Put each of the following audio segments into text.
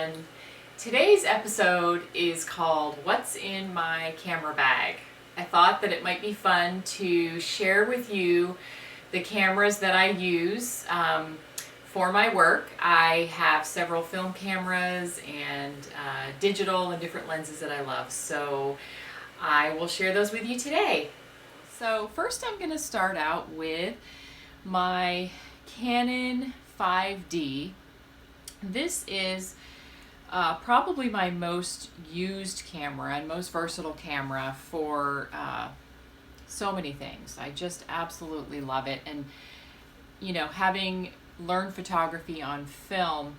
everyone. Today's episode is called What's in My Camera Bag. I thought that it might be fun to share with you the cameras that I use for my work. I have several film cameras and digital and different lenses that I love, so I will share those with you today. So first I'm going to start out with my Canon 5D. This is probably my most used camera and most versatile camera for so many things. I just absolutely love it. And you know, having learned photography on film,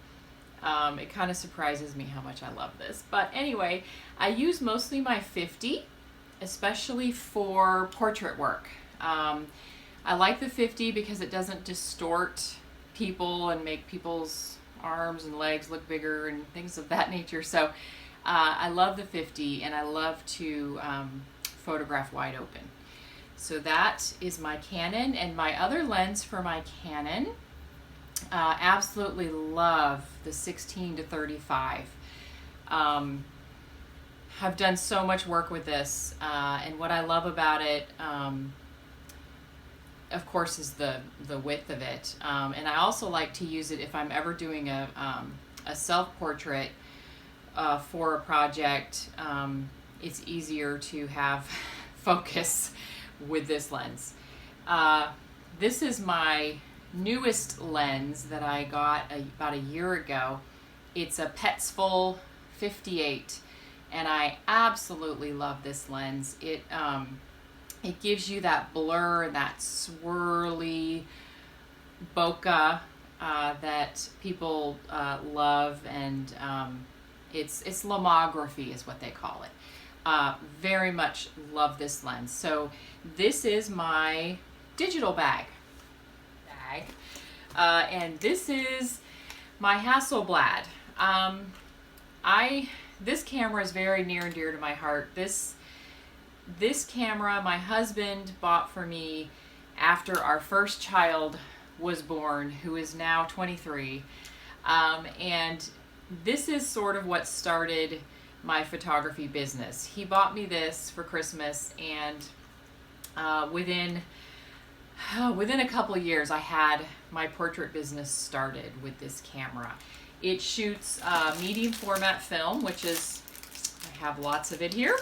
it kind of surprises me how much I love this. But anyway, I use mostly my 50, especially for portrait work. I like the 50 because it doesn't distort people and make people's arms and legs look bigger and things of that nature. So I love the 50, and I love to photograph wide open. So that is my Canon. And my other lens for my Canon, absolutely love the 16 to 35. I've done so much work with this, and what I love about it, of course, is the width of it. And I also like to use it if I'm ever doing a self-portrait for a project. It's easier to have focus with this lens. This is my newest lens that I got about a year ago. It's a Petzl 58, and I absolutely love this lens. It gives you that blur and that swirly bokeh that people love, and it's lomography is what they call it. Very much love this lens. So this is my digital bag. And this is my Hasselblad. This camera is very near and dear to my heart. This camera my husband bought for me after our first child was born, who is now 23. And this is sort of what started my photography business. He bought me this for Christmas, and within a couple of years I had my portrait business started with this camera. It shoots medium format film, which is, I have lots of it here.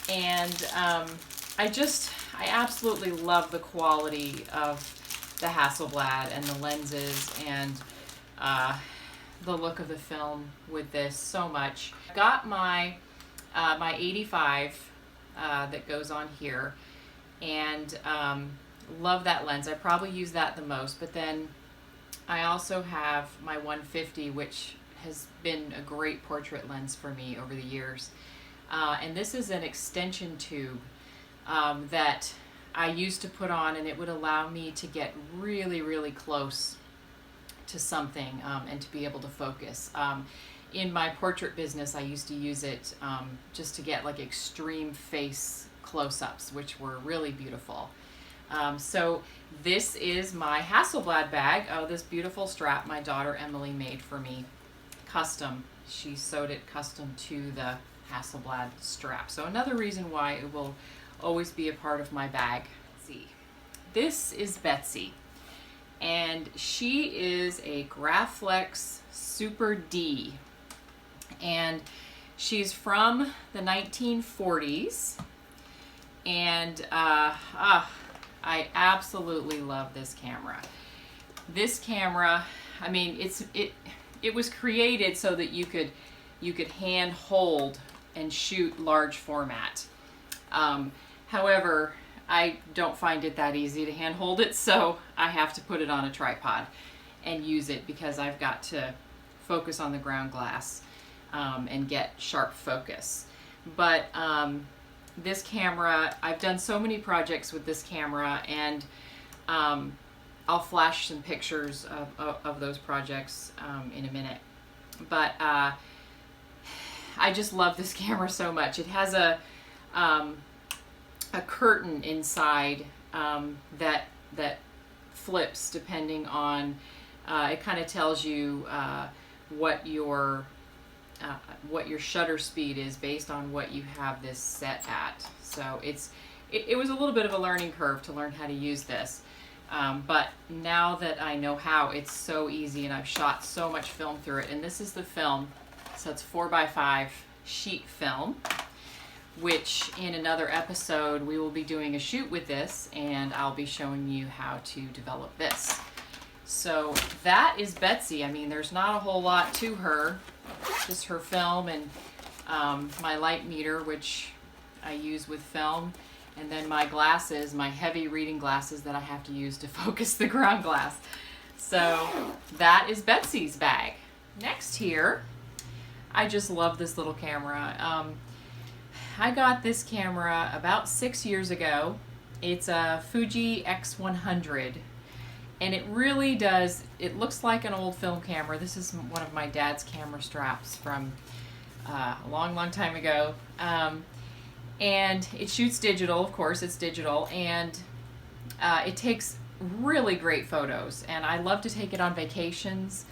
And I absolutely love the quality of the Hasselblad and the lenses and the look of the film with this so much. I got my 85 that goes on here, and love that lens. I probably use that the most, but then I also have my 150, which has been a great portrait lens for me over the years. And this is an extension tube that I used to put on, and it would allow me to get really, really close to something and to be able to focus. In my portrait business, I used to use it just to get like extreme face close-ups, which were really beautiful. So this is my Hasselblad bag. Oh, this beautiful strap my daughter Emily made for me, custom. She sewed it custom to the Hasselblad strap. So another reason why it will always be a part of my bag. Let's see. This is Betsy, and she is a Graflex Super D, and she's from the 1940s, and I absolutely love this camera. This camera, I mean, it was created so that you could hand hold and shoot large format. However, I don't find it that easy to hand hold it, so I have to put it on a tripod and use it because I've got to focus on the ground glass and get sharp focus. But this camera, I've done so many projects with this camera, and I'll flash some pictures of those projects in a minute. But I just love this camera so much. It has a curtain inside that flips depending on, it kind of tells you what your what your shutter speed is based on what you have this set at. So it was a little bit of a learning curve to learn how to use this. But now that I know how, it's so easy, and I've shot so much film through it. And this is the film, so it's 4x5 sheet film, which in another episode we will be doing a shoot with this, and I'll be showing you how to develop this. So that is Betsy. I mean, there's not a whole lot to her, just her film and my light meter, which I use with film, and then my glasses, my heavy reading glasses that I have to use to focus the ground glass. So that is Betsy's bag. Next here, I just love this little camera. I got this camera about 6 years ago. It's a Fuji X100. And it really does, it looks like an old film camera. This is one of my dad's camera straps from a long time ago. And it shoots digital, of course, it's digital, and it takes really great photos. And I love to take it on vacations,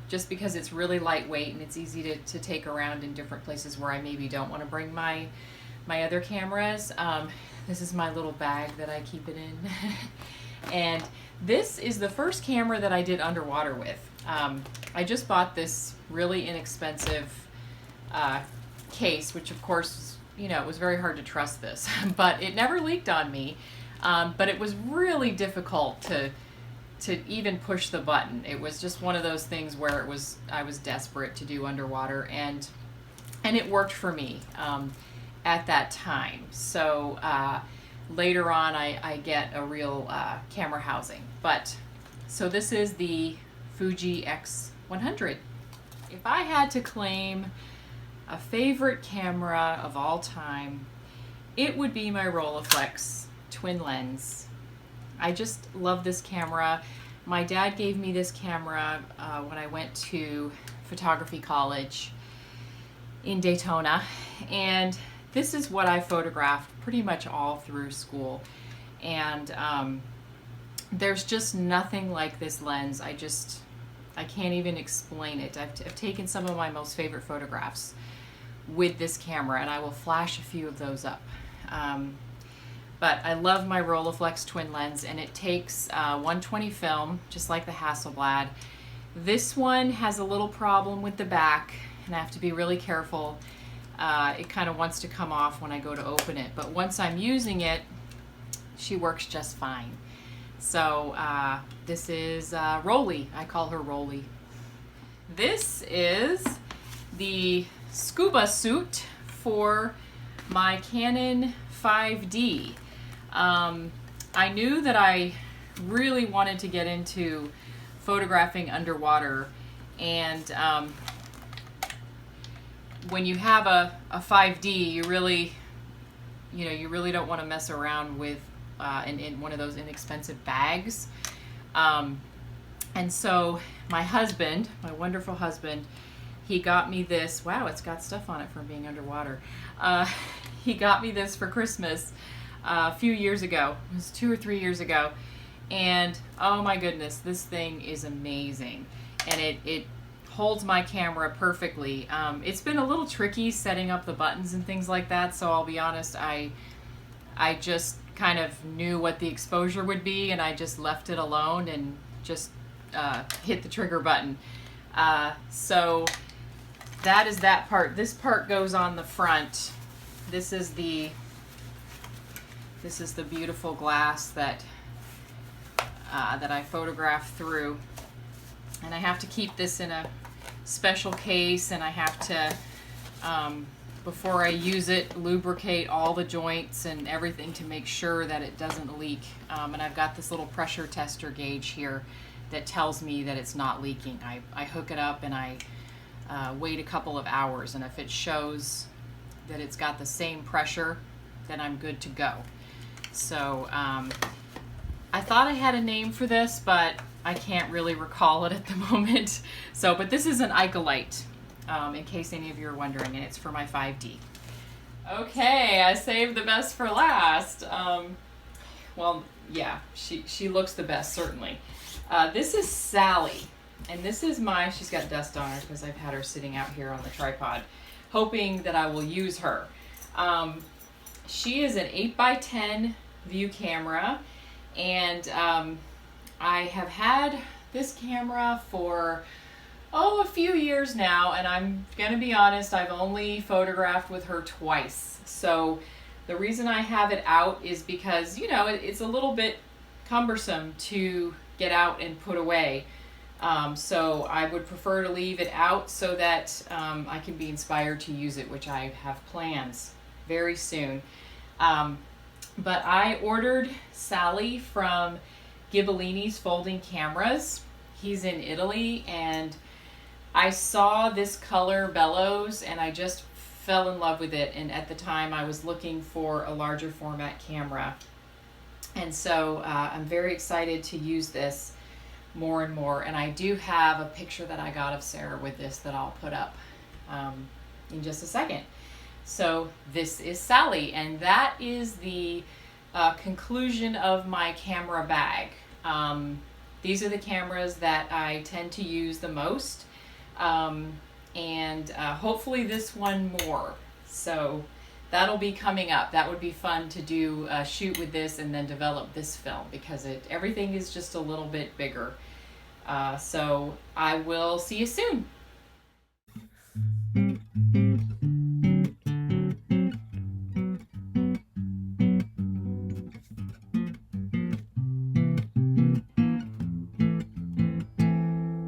just because it's really lightweight and it's easy to take around in different places where I maybe don't want to bring my other cameras. This is my little bag that I keep it in. And this is the first camera that I did underwater with. I just bought this really inexpensive case, which of course, you know, it was very hard to trust this, but it never leaked on me. But it was really difficult to even push the button. It was just one of those things where I was desperate to do underwater, and it worked for me at that time. So later on, I get a real camera housing. But so this is the Fuji X100. If I had to claim a favorite camera of all time, it would be my Rolleiflex twin lens. I just love this camera. My dad gave me this camera when I went to photography college in Daytona, and this is what I photographed pretty much all through school. And there's just nothing like this lens. I can't even explain it. I've taken some of my most favorite photographs with this camera, and I will flash a few of those up. But I love my Rolleiflex twin lens, and it takes 120 film, just like the Hasselblad. This one has a little problem with the back, and I have to be really careful. It kind of wants to come off when I go to open it, but once I'm using it, she works just fine. So this is Rollie. I call her Rollie. This is the Scuba Suit for my Canon 5D. I knew that I really wanted to get into photographing underwater, and when you have a 5D, you really don't want to mess around with in one of those inexpensive bags. And so my husband, my wonderful husband, he got me this. Wow, it's got stuff on it from being underwater. He got me this for Christmas a few years ago. It was 2 or 3 years ago. And oh my goodness, this thing is amazing. And it holds my camera perfectly. It's been a little tricky setting up the buttons and things like that, so I'll be honest, I just kind of knew what the exposure would be, and I just left it alone and just hit the trigger button. So that is that part. This part goes on the front. This is the beautiful glass that I photographed through, and I have to keep this in a special case, and I have to before I use it, lubricate all the joints and everything to make sure that it doesn't leak. And I've got this little pressure tester gauge here that tells me that it's not leaking. I hook it up and I wait a couple of hours, and if it shows that it's got the same pressure, then I'm good to go. So I thought I had a name for this, but I can't really recall it at the moment. So, but this is an Icolite, in case any of you are wondering, and it's for my 5D. Okay, I saved the best for last. Well, yeah, she looks the best, certainly. This is Sally. And this is she's got dust on her because I've had her sitting out here on the tripod, hoping that I will use her. She is an 8x10 view camera, and I have had this camera for a few years now, and I'm gonna be honest, I've only photographed with her twice. So the reason I have it out is because, you know, it's a little bit cumbersome to get out and put away. So I would prefer to leave it out so that I can be inspired to use it, which I have plans very soon. But I ordered Sally from Ghibellini's Folding Cameras. He's in Italy, and I saw this color bellows and I just fell in love with it. And at the time I was looking for a larger format camera. And so I'm very excited to use this more and more. And I do have a picture that I got of Sarah with this that I'll put up in just a second. So this is Sally, and that is the conclusion of my camera bag. These are the cameras that I tend to use the most, and hopefully this one more. So that'll be coming up. That would be fun to do a shoot with this and then develop this film, because everything is just a little bit bigger. So I will see you soon.